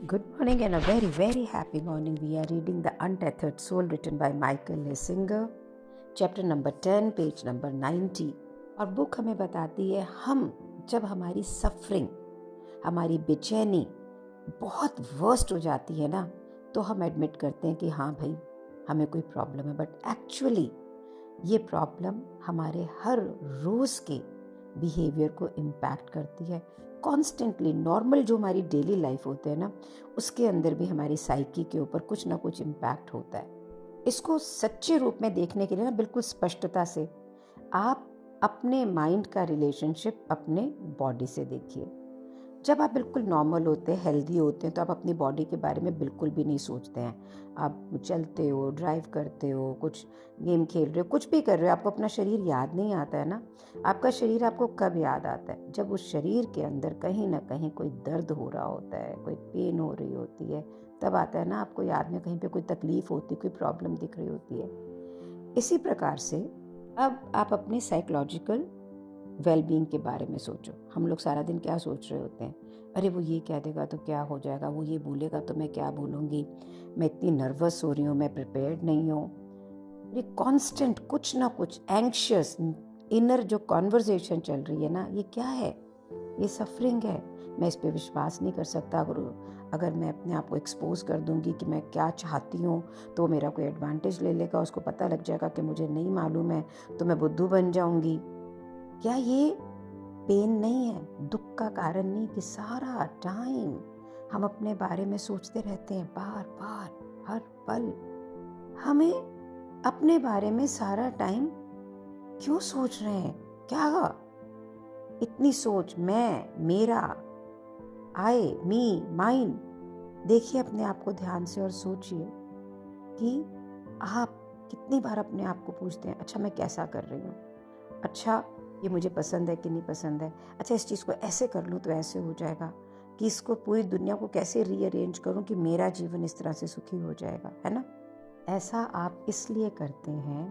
Good morning and a very, very happy morning. We are reading The Untethered Soul written by Michael Lesinger, chapter number 10, page number 90. और book हमें बताती है हम जब हमारी suffering, हमारी बेचैनी बहुत वर्स्ट हो जाती है ना, तो हम एडमिट करते हैं कि हाँ भाई हमें कोई प्रॉब्लम है, बट एक्चुअली ये प्रॉब्लम हमारे हर रोज़ के बिहेवियर को इम्पैक्ट करती है. कॉन्स्टेंटली नॉर्मल जो हमारी डेली लाइफ होते हैं ना, उसके अंदर भी हमारी साइकी के ऊपर कुछ ना कुछ इम्पैक्ट होता है. इसको सच्चे रूप में देखने के लिए ना बिल्कुल स्पष्टता से आप अपने माइंड का रिलेशनशिप अपने बॉडी से देखिए. जब आप बिल्कुल नॉर्मल होते हैं, हेल्दी होते हैं, तो आप अपनी बॉडी के बारे में बिल्कुल भी नहीं सोचते हैं. आप चलते हो, ड्राइव करते हो, कुछ गेम खेल रहे हो, कुछ भी कर रहे हो, आपको अपना शरीर याद नहीं आता है ना. आपका शरीर आपको कब याद आता है? जब उस शरीर के अंदर कहीं ना कहीं कोई दर्द हो रहा होता है, कोई पेन हो रही होती है, तब आता है ना आपको याद में. कहीं पे कोई तकलीफ होती, कोई प्रॉब्लम दिख रही होती है. इसी प्रकार से अब आप अपने साइकोलॉजिकल वेलबींग के बारे में सोचो. हम लोग सारा दिन क्या सोच रहे होते हैं? अरे वो ये कह देगा तो क्या हो जाएगा, वो ये बोलेगा तो मैं क्या बोलूँगी, मैं इतनी नर्वस हो रही हूँ, मैं प्रिपेयर्ड नहीं हूँ. ये कांस्टेंट कुछ ना कुछ एंग्शियस इनर जो कॉन्वर्जेशन चल रही है ना, ये क्या है? ये सफरिंग है. मैं इस पे विश्वास नहीं कर सकता. अगर मैं अपने आप को एक्सपोज कर दूंगी कि मैं क्या चाहती हूँ, तो मेरा कोई एडवांटेज ले लेगा, उसको पता लग जाएगा कि मुझे नहीं मालूम है, तो मैं बुद्धू बन जाऊंगी. क्या ये पेन नहीं है, दुख का कारण नहीं कि सारा टाइम हम अपने बारे में सोचते रहते हैं, बार बार हर पल. हमें अपने बारे में सारा टाइम क्यों सोच रहे हैं? क्या इतनी सोच, मैं, मेरा, आई, मी, माइन. देखिए अपने आप को ध्यान से और सोचिए कि आप कितनी बार अपने आप को पूछते हैं, अच्छा मैं कैसा कर रही हूँ, अच्छा ये मुझे पसंद है कि नहीं पसंद है, अच्छा इस चीज़ को ऐसे कर लूँ तो ऐसे हो जाएगा, कि इसको पूरी दुनिया को कैसे रीअरेंज करूँ कि मेरा जीवन इस तरह से सुखी हो जाएगा, है ना. ऐसा आप इसलिए करते हैं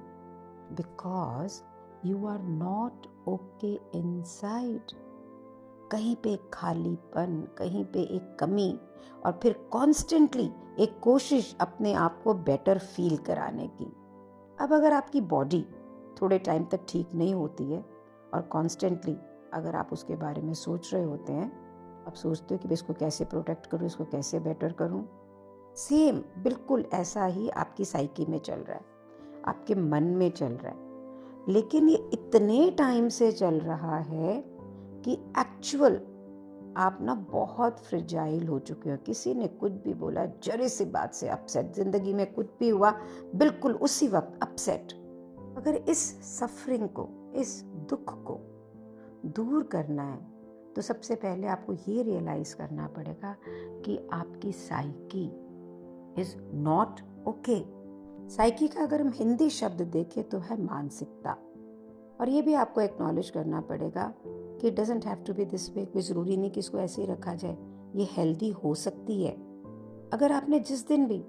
because you are not okay inside. कहीं पे एक खालीपन, कहीं पे एक कमी, और फिर कॉन्स्टेंटली एक कोशिश अपने आप को बेटर फील कराने की. अब अगर आपकी बॉडी थोड़े टाइम तक ठीक नहीं होती है और कॉन्स्टेंटली अगर आप उसके बारे में सोच रहे होते हैं, आप सोचते हो कि इसको कैसे प्रोटेक्ट करूँ, इसको कैसे बेटर करूँ, सेम बिल्कुल ऐसा ही आपकी साइकी में चल रहा है, आपके मन में चल रहा है. लेकिन ये इतने टाइम से चल रहा है कि एक्चुअल आप ना बहुत फ्रिजाइल हो चुके हो. किसी ने कुछ भी बोला, जरा सी बात से अपसेट, जिंदगी में कुछ भी हुआ बिल्कुल उसी वक्त अपसेट. अगर इस सफरिंग को, इस दुख को दूर करना है, तो सबसे पहले आपको ये रियलाइज करना पड़ेगा कि आपकी psyche is not okay. Psyche का अगर हम हिंदी शब्द देखें तो है मानसिकता. और ये भी आपको एक्नॉलेज करना पड़ेगा कि it doesn't have to be this way. कोई ज़रूरी नहीं कि इसको ऐसे ही रखा जाए. ये हेल्दी हो सकती है. अगर आपने जिस दिन भी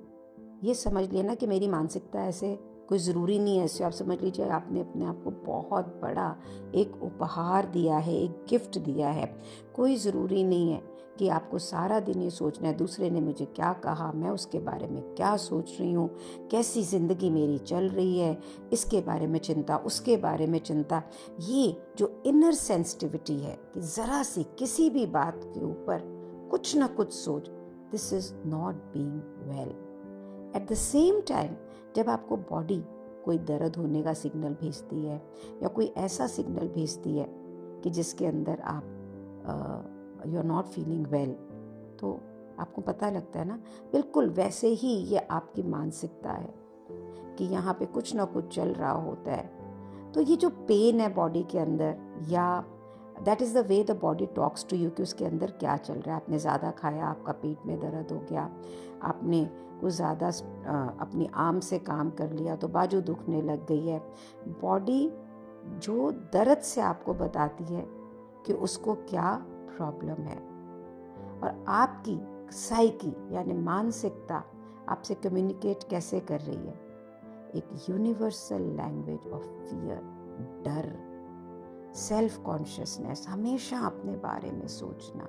ये समझ लिया ना कि मेरी मानसिकता ऐसे, कोई ज़रूरी नहीं है ऐसे, आप समझ लीजिए आपने अपने आप को बहुत बड़ा एक उपहार दिया है, एक गिफ्ट दिया है. कोई ज़रूरी नहीं है कि आपको सारा दिन ये सोचना है दूसरे ने मुझे क्या कहा, मैं उसके बारे में क्या सोच रही हूँ, कैसी ज़िंदगी मेरी चल रही है, इसके बारे में चिंता, उसके बारे में चिंता. ये जो इनर सेंसिटिविटी है कि ज़रा सी किसी भी बात के ऊपर कुछ ना कुछ सोच, this is not being well. At the same time जब आपको बॉडी कोई दर्द होने का सिग्नल भेजती है या कोई ऐसा सिग्नल भेजती है कि जिसके अंदर आप you are not feeling well, तो आपको पता लगता है ना, बिल्कुल वैसे ही ये आपकी मानसिकता है कि यहाँ पे कुछ ना कुछ चल रहा होता है. तो ये जो पेन है बॉडी के अंदर, या that is the way the body talks to you कि उसके अंदर क्या चल रहा है. आपने ज़्यादा खाया, आपका पेट में दर्द हो गया, आपने कुछ ज़्यादा अपनी आर्म से काम कर लिया तो बाजू दुखने लग गई है. बॉडी जो दर्द से आपको बताती है कि उसको क्या प्रॉब्लम है, और आपकी साइकी यानी मानसिकता आपसे कम्युनिकेट कैसे कर रही है. एक यूनिवर्सल लैंग्वेज ऑफ फियर, डर, सेल्फ कॉन्शियसनेस, हमेशा अपने बारे में सोचना,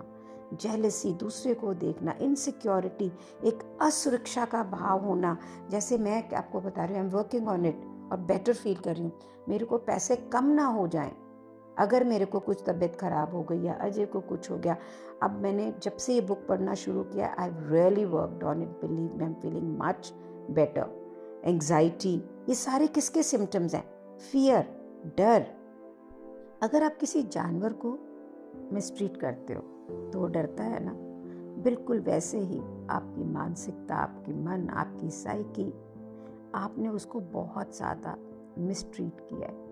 जेलसी, दूसरे को देखना, इनसिक्योरिटी, एक असुरक्षा का भाव होना। जैसे मैं आपको बता रही हूँ, I am working on it और बेटर फील कर रही हूँ। मेरे को पैसे कम ना हो जाएं अगर मेरे को कुछ तबीयत खराब हो गई या अजय को कुछ हो गया। अब मैंने जब से ये बुक पढ़ना शुरू किया, I really worked on it, believe me, I am feeling much better. Anxiety, ये सारे किसके सिम्टम्स हैं? फियर, डर। अगर आप किसी जानवर को मिसट्रीट करते हो तो वो डरता है ना, बिल्कुल वैसे ही आपकी मानसिकता, आपकी मन, आपकी साइकी, आपने उसको बहुत ज़्यादा मिसट्रीट किया है।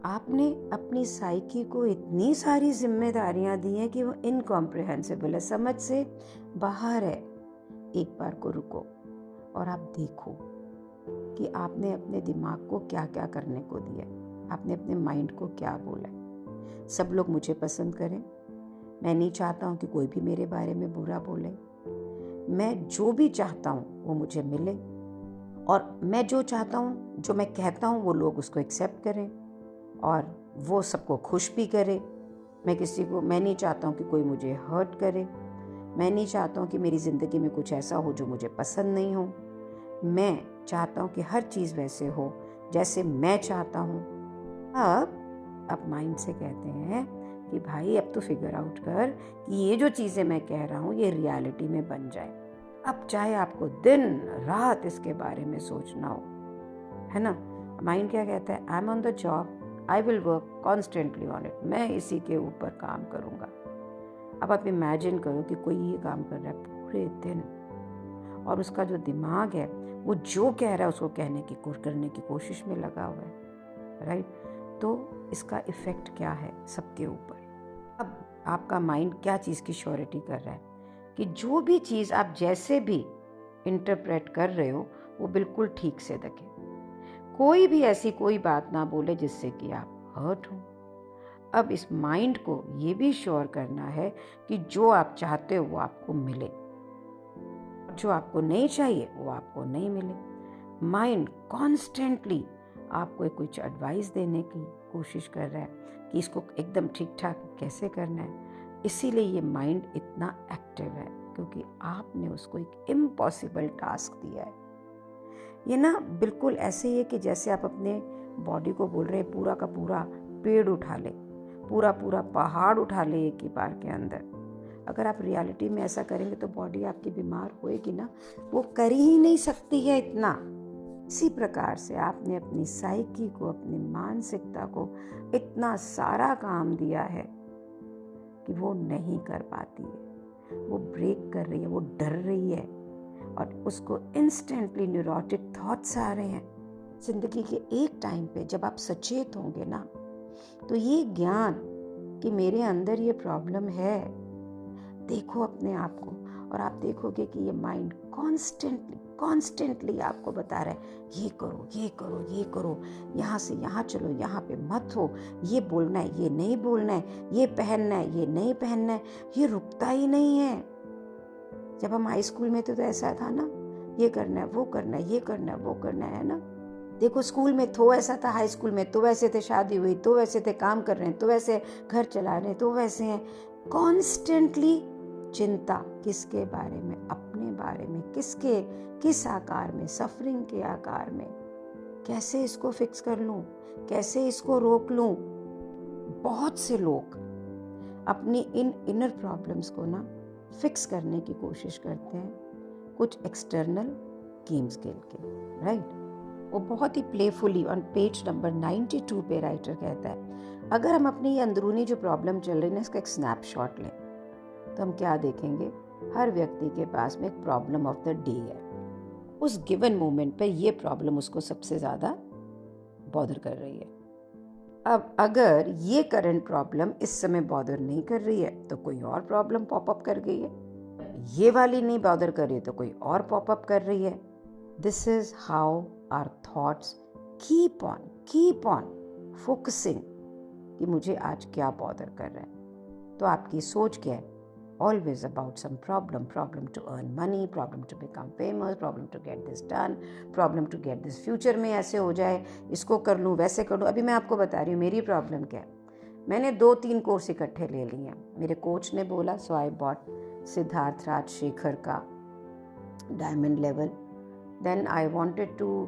आपने अपनी साइकी को इतनी सारी जिम्मेदारियां दी हैं कि वो इनकॉम्प्रिहेंसिबल है, समझ से बाहर है। एक बार को रुको और आप देखो कि आपने अपने दिमाग को क्या क्या करने को दिया, आपने अपने माइंड को क्या बोला। सब लोग मुझे पसंद करें, मैं नहीं चाहता हूँ कि कोई भी मेरे बारे में बुरा बोले। मैं जो भी चाहता हूँ वो मुझे मिले, और मैं जो चाहता हूँ, जो मैं कहता हूँ, वो लोग उसको एक्सेप्ट करें और वो सबको खुश भी करे। मैं नहीं चाहता हूँ कि कोई मुझे हर्ट करे। मैं नहीं चाहता हूँ कि मेरी ज़िंदगी में कुछ ऐसा हो जो मुझे पसंद नहीं हो। मैं चाहता हूँ कि हर चीज़ वैसे हो जैसे मैं चाहता हूँ। अब माइंड से कहते हैं कि भाई अब तो फिगर आउट कर कि ये जो चीज़ें मैं कह रहा हूँ ये रियलिटी में बन जाए। अब चाहे आपको दिन रात इसके बारे में सोचना हो, है ना। माइंड क्या कहता है? I am on the job, I will work constantly on it, मैं इसी के ऊपर काम करूँगा। अब आप इमेजिन करो कि कोई ये काम कर रहा है पूरे दिन और उसका जो दिमाग है वो जो कह रहा है उसको करने की कोशिश में लगा हुआ है, राइट। तो इसका इफेक्ट क्या है सबके ऊपर? अब आपका माइंड क्या चीज़ की श्योरिटी कर रहा है कि जो भी चीज़ आप जैसे भी इंटरप्रेट कर रहे हो वो बिल्कुल ठीक से दिखे। कोई भी ऐसी कोई बात ना बोले जिससे कि आप हर्ट हो। अब इस माइंड को ये भी श्योर करना है कि जो आप चाहते हो वो आपको मिले, जो आपको नहीं चाहिए वो आपको नहीं मिले। माइंड कॉन्स्टेंटली आपको कुछ एडवाइस देने की कोशिश कर रहा है कि इसको एकदम ठीक ठाक कैसे करना है। इसीलिए ये माइंड इतना एक्टिव है क्योंकि आपने उसको एक इम्पॉसिबल टास्क दिया है। ये ना बिल्कुल ऐसे ही है कि जैसे आप अपने बॉडी को बोल रहे हैं पूरा का पूरा पेड़ उठा ले, पूरा पूरा पहाड़ उठा ले एक ही बार के अंदर। अगर आप रियलिटी में ऐसा करेंगे तो बॉडी आपकी बीमार होएगी ना, वो कर ही नहीं सकती है इतना। इसी प्रकार से आपने अपनी साइकी को, अपनी मानसिकता को इतना सारा काम दिया है कि वो नहीं कर पाती है, वो ब्रेक कर रही है, वो डर रही है और उसको इंस्टेंटली न्यूरोटिक थॉट्स आ रहे हैं। जिंदगी के एक टाइम पे जब आप सचेत होंगे ना, तो ये ज्ञान कि मेरे अंदर ये प्रॉब्लम है, देखो अपने आप को और आप देखोगे कि ये माइंड कॉन्स्टेंटली आपको बता रहा है ये करो, ये करो, ये करो, यहाँ से यहाँ चलो, यहाँ पे मत हो, ये बोलना है, ये नहीं बोलना है, ये पहनना है, ये नहीं पहनना है। ये रुकता ही नहीं है। जब हम हाई स्कूल में थे तो ऐसा था ना, ये करना है, वो करना है, ये करना है, वो करना है ना। देखो स्कूल में तो ऐसा था, हाई स्कूल में तो वैसे थे, शादी हुई तो वैसे थे, काम कर रहे हैं तो वैसे, घर चला रहे हैं तो वैसे हैं। कॉन्स्टेंटली चिंता किसके बारे में? अपने बारे में। किस आकार में? सफरिंग के आकार में। कैसे इसको फिक्स कर लूं, कैसे इसको रोक लूं? बहुत से लोग अपनी इन इनर प्रॉब्लम्स को ना फिक्स करने की कोशिश करते हैं कुछ एक्सटर्नल गेम्स खेल के, राइट। वो बहुत ही प्लेफुली ऑन पेज नंबर 92 पे राइटर कहता है अगर हम अपनी ये अंदरूनी जो प्रॉब्लम चल रही है ना इसका एक स्नैपशॉट लें तो हम क्या देखेंगे? हर व्यक्ति के पास में एक प्रॉब्लम ऑफ द डे है। उस गिवन मोमेंट पे ये प्रॉब्लम उसको सबसे ज़्यादा बॉदर कर रही है। अब अगर ये करंट प्रॉब्लम इस समय बॉदर नहीं कर रही है तो कोई और प्रॉब्लम पॉपअप कर गई है। ये वाली नहीं बॉदर कर रही है तो कोई और पॉपअप कर रही है। This is how our thoughts keep on focusing कि मुझे आज क्या बॉदर कर रहा है। तो आपकी सोच क्या है? Always about some problem to earn money, problem to become famous, problem to get this done, problem to get this future में ऐसे हो जाए, इसको कर लूँ, वैसे कर लूँ। अभी मैं आपको बता रही हूँ मेरी प्रॉब्लम क्या है। मैंने 2-3 कोर्स इकट्ठे ले लिए। मेरे कोच ने बोला, so I bought Siddharth Rajshekhar का diamond level. Then I wanted to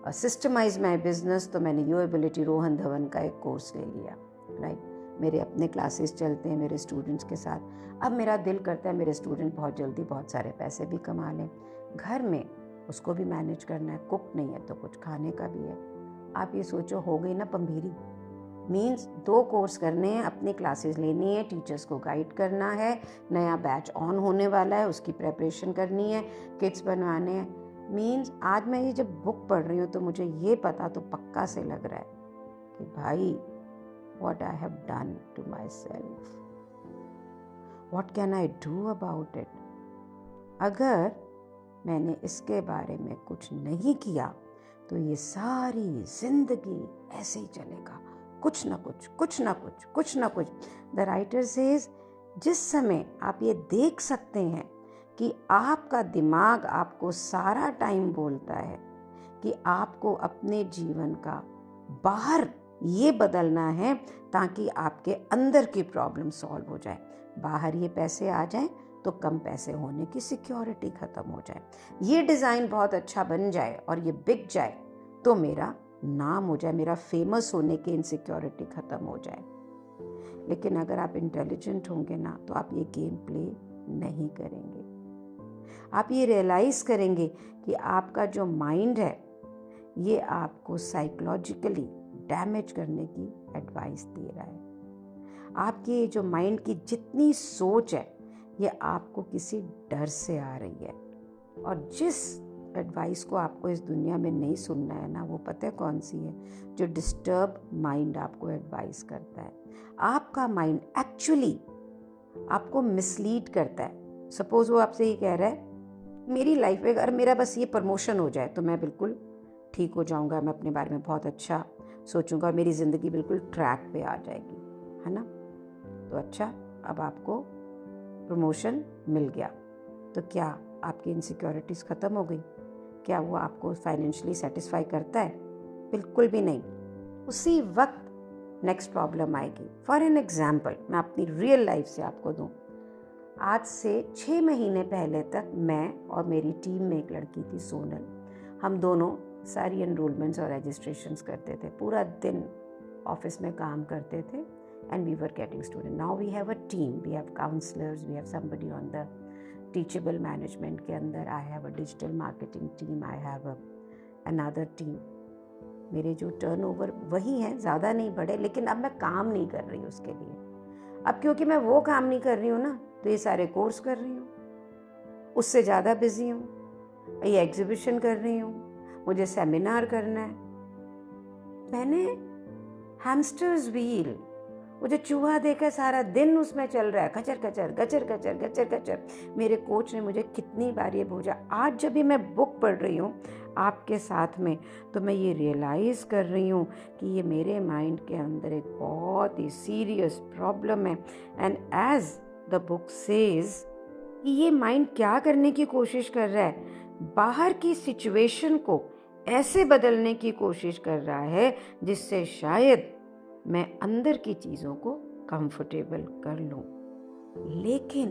systemize my business, तो मैंने यो एबिलिटी रोहन धवन का एक कोर्स ले लिया, राइट। मेरे अपने क्लासेस चलते हैं मेरे स्टूडेंट्स के साथ। अब मेरा दिल करता है मेरे स्टूडेंट बहुत जल्दी बहुत सारे पैसे भी कमा लें, घर में उसको भी मैनेज करना है, कुक नहीं है तो कुछ खाने का भी है। आप ये सोचो, हो गई ना पंभीरी। मीन्स 2 कोर्स करने हैं, अपनी क्लासेस लेनी है, टीचर्स को गाइड करना है, नया बैच ऑन होने वाला है, उसकी प्रेपरेशन करनी है, किट्स बनवाने हैं। मीन्स आज मैं ये जब बुक पढ़ रही हूँ तो मुझे ये पता तो पक्का से लग रहा है कि भाई, what I have done to myself, what can I do about it? अगर मैंने इसके बारे में कुछ नहीं किया तो ये सारी जिंदगी ऐसे ही चलेगा, कुछ ना कुछ कुछ ना कुछ कुछ ना कुछ। द राइटर सेज, जिस समय आप ये देख सकते हैं कि आपका दिमाग आपको सारा टाइम बोलता है कि आपको अपने जीवन का बाहर ये बदलना है ताकि आपके अंदर की प्रॉब्लम सॉल्व हो जाए, बाहर ये पैसे आ जाएं तो कम पैसे होने की सिक्योरिटी खत्म हो जाए, ये डिज़ाइन बहुत अच्छा बन जाए और ये बिक जाए तो मेरा नाम हो जाए, मेरा फेमस होने की इनसिक्योरिटी खत्म हो जाए। लेकिन अगर आप इंटेलिजेंट होंगे ना तो आप ये गेम प्ले नहीं करेंगे। आप ये रियलाइज करेंगे कि आपका जो माइंड है ये आपको साइकोलॉजिकली डैमेज करने की एडवाइस दे रहा है। आपकी जो माइंड की जितनी सोच है ये आपको किसी डर से आ रही है, और जिस एडवाइस को आपको इस दुनिया में नहीं सुनना है ना, वो पता है कौन सी है? जो डिस्टर्ब माइंड आपको एडवाइस करता है। आपका माइंड एक्चुअली आपको मिसलीड करता है। सपोज वो आपसे ये कह रहा है, मेरी लाइफ में अगर मेरा बस ये प्रमोशन हो जाए तो मैं बिल्कुल ठीक हो जाऊंगा, मैं अपने बारे में बहुत अच्छा सोचूंगा और मेरी ज़िंदगी बिल्कुल ट्रैक पे आ जाएगी, है ना। तो अच्छा, अब आपको प्रमोशन मिल गया तो क्या आपकी इनसिक्योरिटीज़ ख़त्म हो गई? क्या वो आपको फाइनेंशियली सेटिस्फाई करता है? बिल्कुल भी नहीं। उसी वक्त नेक्स्ट प्रॉब्लम आएगी। फॉर एन एग्जाम्पल, मैं अपनी रियल लाइफ से आपको दूँ। आज से 6 महीने पहले तक मैं और मेरी टीम में एक लड़की थी, सोनल, हम दोनों सारी एनरोलमेंट्स और रजिस्ट्रेशंस करते थे, पूरा दिन ऑफिस में काम करते थे, and we were getting student. Now we have a team, we have counselors, we have somebody on the teachable management के अंदर, I have a digital marketing team, I have another team. मेरे जो turnover वही हैं, ज़्यादा नहीं बढ़े, लेकिन अब मैं काम नहीं कर रही उसके लिए। अब क्योंकि मैं वो काम नहीं कर रही हूँ ना, तो ये सारे कोर्स कर रही हूँ, उससे ज़्यादा बिजी हूँ, ये एग्जीबिशन कर रही हूँ, मुझे सेमिनार करना है। मैंने हैमस्टर्स व्हील, वो जो चूहा देखा सारा दिन उसमें चल रहा है, कचर कचर गचर गचर गचर गचर। मेरे कोच ने मुझे कितनी बार ये भेजा। आज जब भी मैं बुक पढ़ रही हूँ आपके साथ में, तो मैं ये रियलाइज़ कर रही हूँ कि ये मेरे माइंड के अंदर एक बहुत ही सीरियस प्रॉब्लम है। And as the book says कि ये माइंड क्या करने की कोशिश कर रहा है, बाहर की सिचुएशन को ऐसे बदलने की कोशिश कर रहा है जिससे शायद मैं अंदर की चीज़ों को कंफर्टेबल कर लूं। लेकिन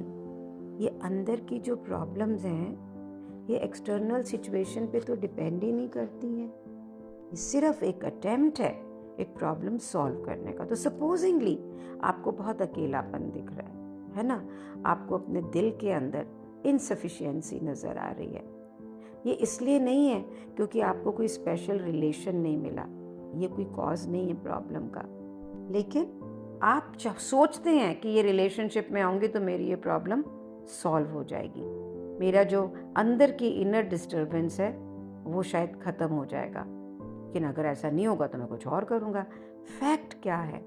ये अंदर की जो प्रॉब्लम्स हैं ये एक्सटर्नल सिचुएशन पे तो डिपेंड ही नहीं करती हैं, ये सिर्फ एक अटेम्प्ट है एक प्रॉब्लम सॉल्व करने का। तो सपोजिंगली आपको बहुत अकेलापन दिख रहा है ना, आपको अपने दिल के अंदर इनसफिशिएंसी नज़र आ रही है। ये इसलिए नहीं है क्योंकि आपको कोई स्पेशल रिलेशन नहीं मिला, ये कोई कॉज नहीं है प्रॉब्लम का, लेकिन आप सोचते हैं कि ये रिलेशनशिप में आऊँगी तो मेरी ये प्रॉब्लम सॉल्व हो जाएगी, मेरा जो अंदर की इनर डिस्टर्बेंस है वो शायद ख़त्म हो जाएगा। लेकिन अगर ऐसा नहीं होगा तो मैं कुछ और करूँगा। फैक्ट क्या है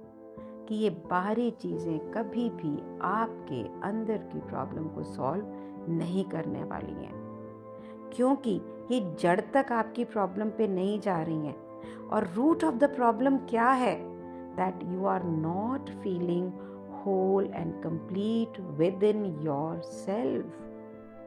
कि ये बाहरी चीज़ें कभी भी आपके अंदर की प्रॉब्लम को सॉल्व नहीं करने वाली हैं, क्योंकि ये जड़ तक आपकी प्रॉब्लम पे नहीं जा रही हैं। और रूट ऑफ द प्रॉब्लम क्या है? That you are not feeling whole and complete within yourself.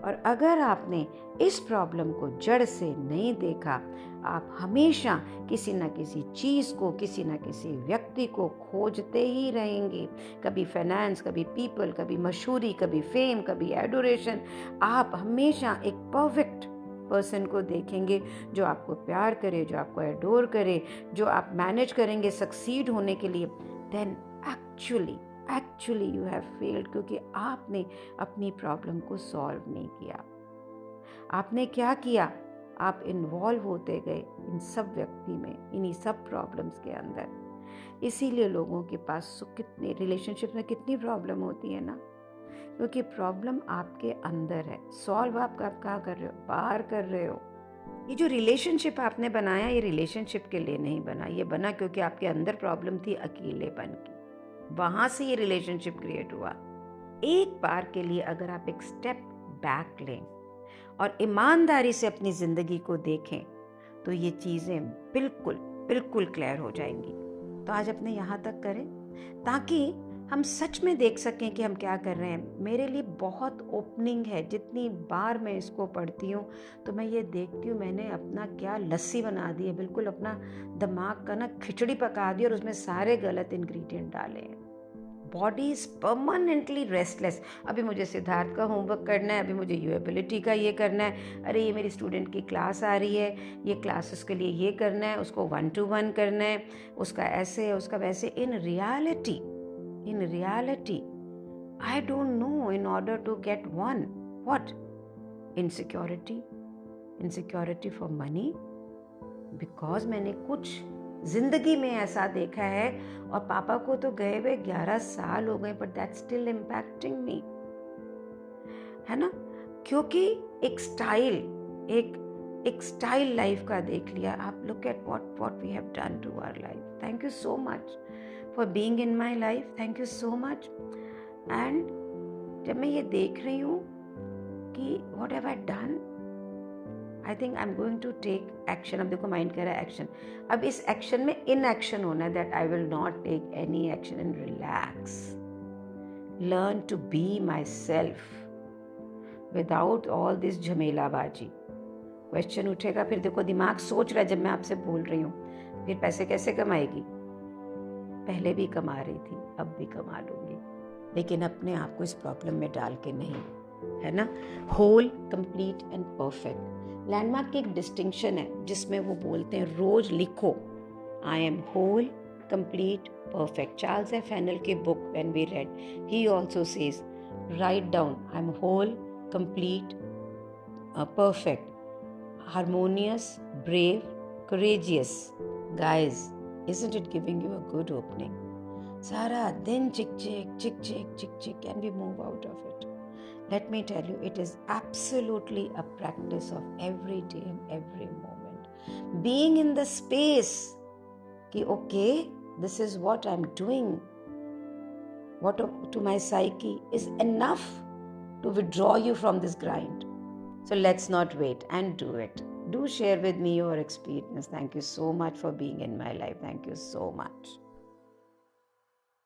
और अगर आपने इस प्रॉब्लम को जड़ से नहीं देखा, आप हमेशा किसी न किसी चीज़ को, किसी न किसी व्यक्ति को खोजते ही रहेंगे। कभी फाइनेंस, कभी पीपल, कभी मशहूरी, कभी फेम, कभी एडोरेशन। आप हमेशा एक परफेक्ट पर्सन को देखेंगे जो आपको प्यार करे, जो आपको एडोर करे, जो आप मैनेज करेंगे सक्सीड होने के लिए। Then actually you have failed, क्योंकि आपने अपनी प्रॉब्लम को सॉल्व नहीं किया। आपने क्या किया? आप इन्वॉल्व होते गए इन सब व्यक्ति में, इन्हीं सब प्रॉब्लम्स के अंदर। इसीलिए लोगों के पास कितने रिलेशनशिप में कितनी प्रॉब्लम होती है ना, क्योंकि प्रॉब्लम आपके अंदर है। सॉल्व आप कहाँ कर रहे हो? बाहर कर रहे हो। ये जो रिलेशनशिप आपने बनाया, ये रिलेशनशिप के लिए नहीं बना, ये बना क्योंकि आपके अंदर प्रॉब्लम थी अकेलेपन की। वहां से ये रिलेशनशिप क्रिएट हुआ। एक बार के लिए अगर आप एक स्टेप बैक लें और ईमानदारी से अपनी जिंदगी को देखें, तो ये चीजें बिल्कुल क्लियर हो जाएंगी। तो आज अपने यहाँ तक करें ताकि हम सच में देख सकें कि हम क्या कर रहे हैं। मेरे लिए बहुत ओपनिंग है। जितनी बार मैं इसको पढ़ती हूँ तो मैं ये देखती हूँ मैंने अपना क्या लस्सी बना दी है, बिल्कुल अपना दिमाग का ना खिचड़ी पका दी और उसमें सारे गलत इंग्रेडिएंट डाले हैं। Body is permanently restless. अभी मुझे सिद्धार्थ का होमवर्क करना है, अभी मुझे यूएबिलिटी का ये करना है, अरे ये मेरी स्टूडेंट की क्लास आ रही है, ये क्लास उसके लिए ये करना है, उसको 1-to-1 करना है, उसका ऐसे है, उसका वैसे। In reality I don't know in order to get one. What? Insecurity for money? Because मैंने कुछ जिंदगी में ऐसा देखा है, और पापा को तो गए हुए 11 साल हो गए, बट दैट स्टिल इम्पैक्टिंग मी, है ना? क्योंकि एक स्टाइल लाइफ का देख लिया। आप look at what we have done to our life. Thank you so much for being in my life. Thank you so much. And जब मैं ये देख रही हूँ कि what have I done, I think I am going to take action. अब देखो mind कह रहा है एक्शन, अब इस एक्शन में इनएक्शन होना है, that I will not take any action and relax, learn to be myself without all this झमेलाबाजी। क्वेश्चन उठेगा, फिर देखो दिमाग सोच रहा है, जब मैं आपसे बोल रही हूँ फिर पैसे कैसे कमाएगी? पहले भी कमा रही थी, अब भी कमा लूंगी, लेकिन अपने आप को इस प्रॉब्लम में डाल के नहीं, है ना? Whole, complete and perfect. Landmark की एक डिस्टिंक्शन है जिसमें वो बोलते हैं, रोज लिखो I am whole, complete, perfect. Charles F. Hennell के book when we read, he also says, write down, I'm whole, complete, perfect, harmonious, brave, courageous. Guys, isn't it giving you a good opening? सारा दिन चिक चिक and we move out of it. Let me tell you, it is absolutely a practice of every day and every moment. Being in the space कि okay, this is what I'm doing, what to my psyche is enough to withdraw you from this grind. So let's not wait and do it. Do share with me your experience. Thank you so much for being in my life. Thank you so much.